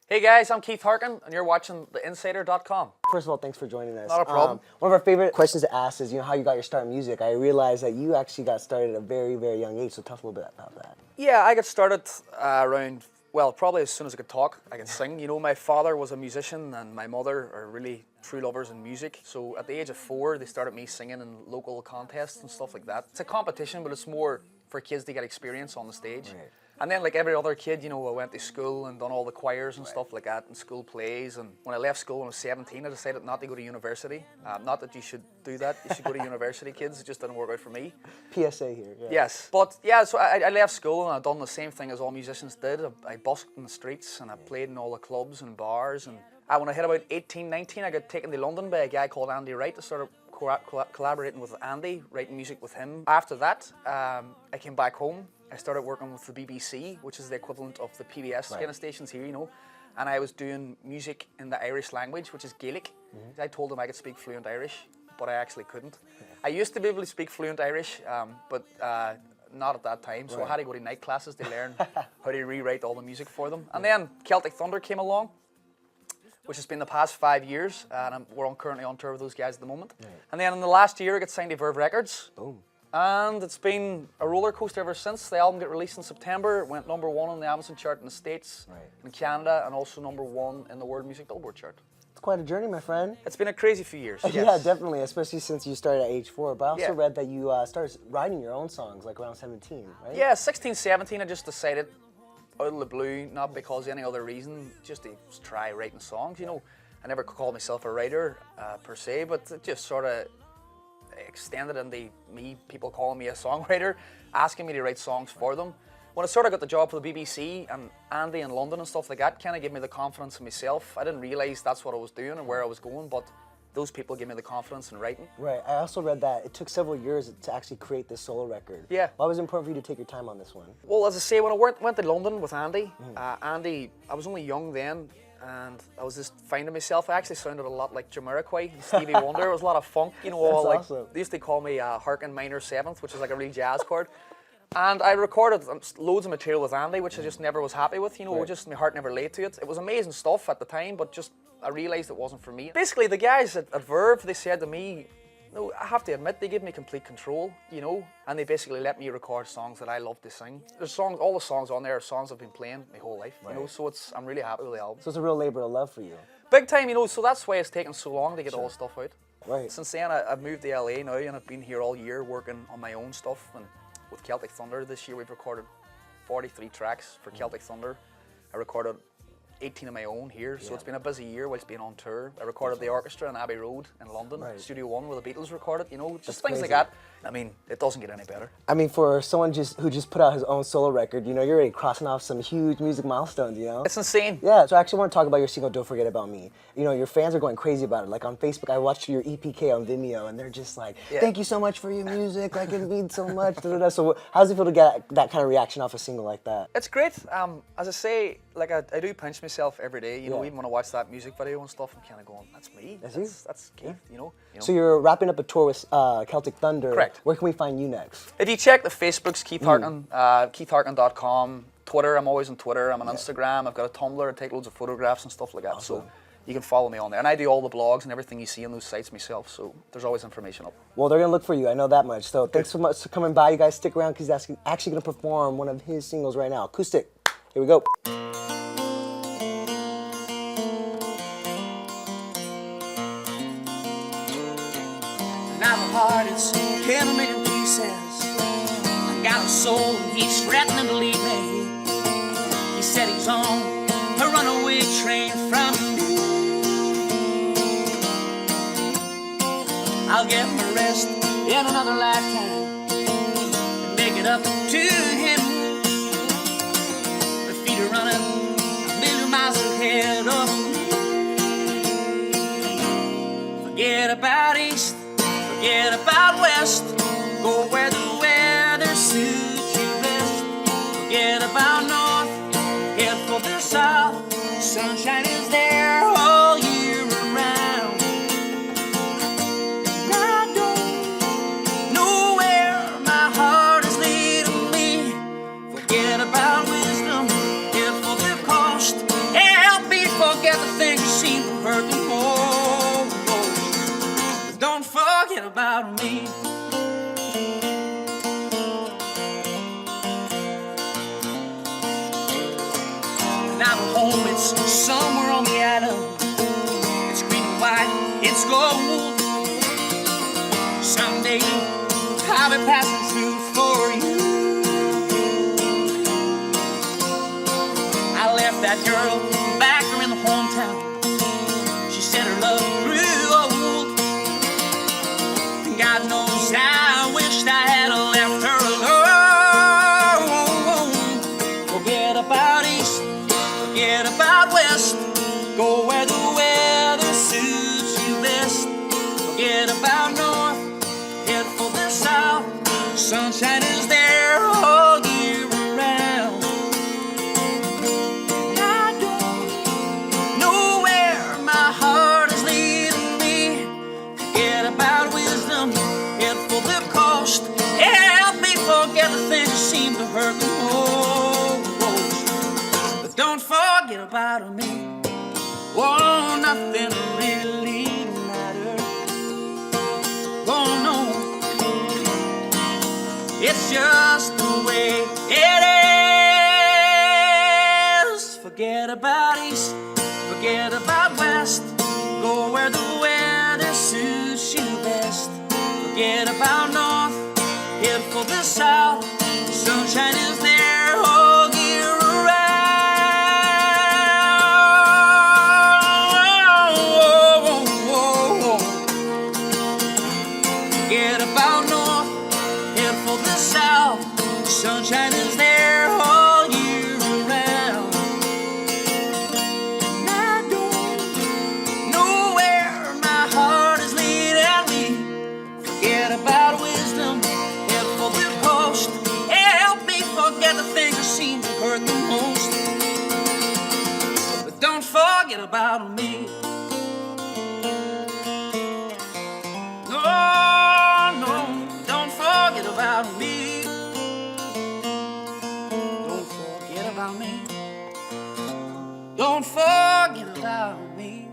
Hey guys, I'm Keith Harkin, and you're watching theinsider.com. First of all, thanks for joining us. Not a problem. One of our favorite questions to ask is, how you got your start in music. I realized that you actually got started at a very, very young age, so tell us a little bit about that. Yeah, I got started around, well, probably as soon as I could talk, I could sing. You know, my father was a musician and my mother are really true lovers in music. So at the age of 4, they started me singing in local contests and stuff like that. It's a competition, but it's more for kids to get experience on the stage. Right. And then, like every other kid, I went to school and done all the choirs and stuff like that, and school plays. And when I left school when I was 17, I decided not to go to university. Not that you should do that. You should go to university, kids. It just didn't work out for me. PSA here. Yeah. Yes. But yeah, so I left school and I done the same thing as all musicians did. I busked in the streets and I played in all the clubs and bars. And when I hit about 18, 19, I got taken to London by a guy called Denny Directo. I started collaborating with Andy, writing music with him. After that, I came back home. I started working with the BBC, which is the equivalent of the PBS kind of stations here, and I was doing music in the Irish language, which is Gaelic. I told them I could speak fluent Irish, but I actually couldn't. I used to be able to speak fluent Irish, but not at that time, so I had to go to night classes to learn how to rewrite all the music for them. And then Celtic Thunder came along, which has been the past 5 years, and we're currently on tour with those guys at the moment. And then in the last year, I got signed to Verve Records. Boom. And it's been a roller coaster ever since. The album got released in September. It went #1 on the Amazon chart in the States, in Canada, and also #1 in the World Music Billboard chart. It's quite a journey, my friend. It's been a crazy few years. Yes. Yeah, definitely, especially since you started at age 4. But I also read that you started writing your own songs like around 17, right? Yeah, 16, 17, I just decided out of the blue, not because of any other reason, just to try writing songs. I never called myself a writer per se, but it just sort of extended into people calling me a songwriter, asking me to write songs for them. When I sort of got the job for the BBC and Andy in London and stuff like that, kind of gave me the confidence in myself. I didn't realise that's what I was doing and where I was going, but those people gave me the confidence in writing. Right. I also read that it took several years to actually create this solo record. Yeah. Why was it important for you to take your time on this one? Well, as I say, when I went to London with Andy, Andy, I was only young then, and I was just finding myself. I actually sounded a lot like Jamiroquai, Stevie Wonder. It was a lot of funk, all like. Awesome. They used to call me Harkin minor 7th, which is like a real jazz chord. And I recorded loads of material with Andy, which I just never was happy with. Just my heart never lay to it. It was amazing stuff at the time, but just I realised it wasn't for me. Basically, the guys at Verve, they said to me, no, I have to admit, they gave me complete control, and they basically let me record songs that I love to sing. All the songs on there are songs I've been playing my whole life, so I'm really happy with the album. So it's a real labor of love for you. Big time, so that's why it's taken so long to get all the stuff out. Right. Since then, I've moved to LA now, and I've been here all year working on my own stuff, and with Celtic Thunder this year, we've recorded 43 tracks for Celtic Thunder. I recorded 18 of my own here, so it's been a busy year whilst being on tour. I recorded the orchestra in Abbey Road in London, Studio One where the Beatles recorded, just things like that. I mean, it doesn't get any better. I mean, for someone who just put out his own solo record, you're already crossing off some huge music milestones, It's insane. Yeah, so I actually want to talk about your single, Don't Forget About Me. Your fans are going crazy about it. Like on Facebook, I watched your EPK on Vimeo, and they're just like, thank you so much for your music, like it means so much, So how does it feel to get that kind of reaction off a single like that? It's great. As I say, like I do pinch myself every day, even when I watch that music video and stuff, I'm kind of going, that's me. That's Keith, So you're wrapping up a tour with Celtic Thunder. Correct. Where can we find you next? If you check the Facebooks, Keith Harkin, KeithHarkin.com, Twitter, I'm always on Twitter, I'm on Instagram, I've got a Tumblr, I take loads of photographs and stuff like that. Awesome. So you can follow me on there. And I do all the blogs and everything you see on those sites myself, so there's always information up. Well, they're going to look for you, I know that much. So thanks so much for coming by. You guys stick around because he's actually going to perform one of his singles right now. Acoustic. Here we go. Now my heart is in a million pieces. I got a soul and he's threatening to leave me. He said he's on a runaway train from me. I'll get my rest in another lifetime and make it up to him. My feet are running a million miles ahead of me. Forget about east, forget about west, go where the weather suits you best. Forget about north, head for the south, sunshine is there all year around. And I don't know where my heart is leading me. Forget about wisdom, head for the coast, help me home, it's somewhere on the island. It's green and white, it's gold. Someday I'll be passing through for you. I left that girl back there in the hometown. She said her love grew old. And God knows I wished I had left her alone. Forget about east, forget about west. Go where the weather suits you best. Forget about north, head for the south. Sunshine is there all year round. I don't know where my heart is leading me. Forget about wisdom, head for the coast. Help me forget the things that seem to hurt the most. But don't forget about me. Oh, nothing really matters. Oh no, it's just the way it is. Forget about east, forget about west. Go where the weather suits you best. Forget about north, head for the south. Sunshine is there all year around. Forget about north, head for the south. Sunshine is there all year round. And I don't know where my heart is leading me. Forget about wisdom, head for the coast. Help me forget the things that seem to hurt the most. But don't forget about me. About me. Don't forget about me. Don't forget about me.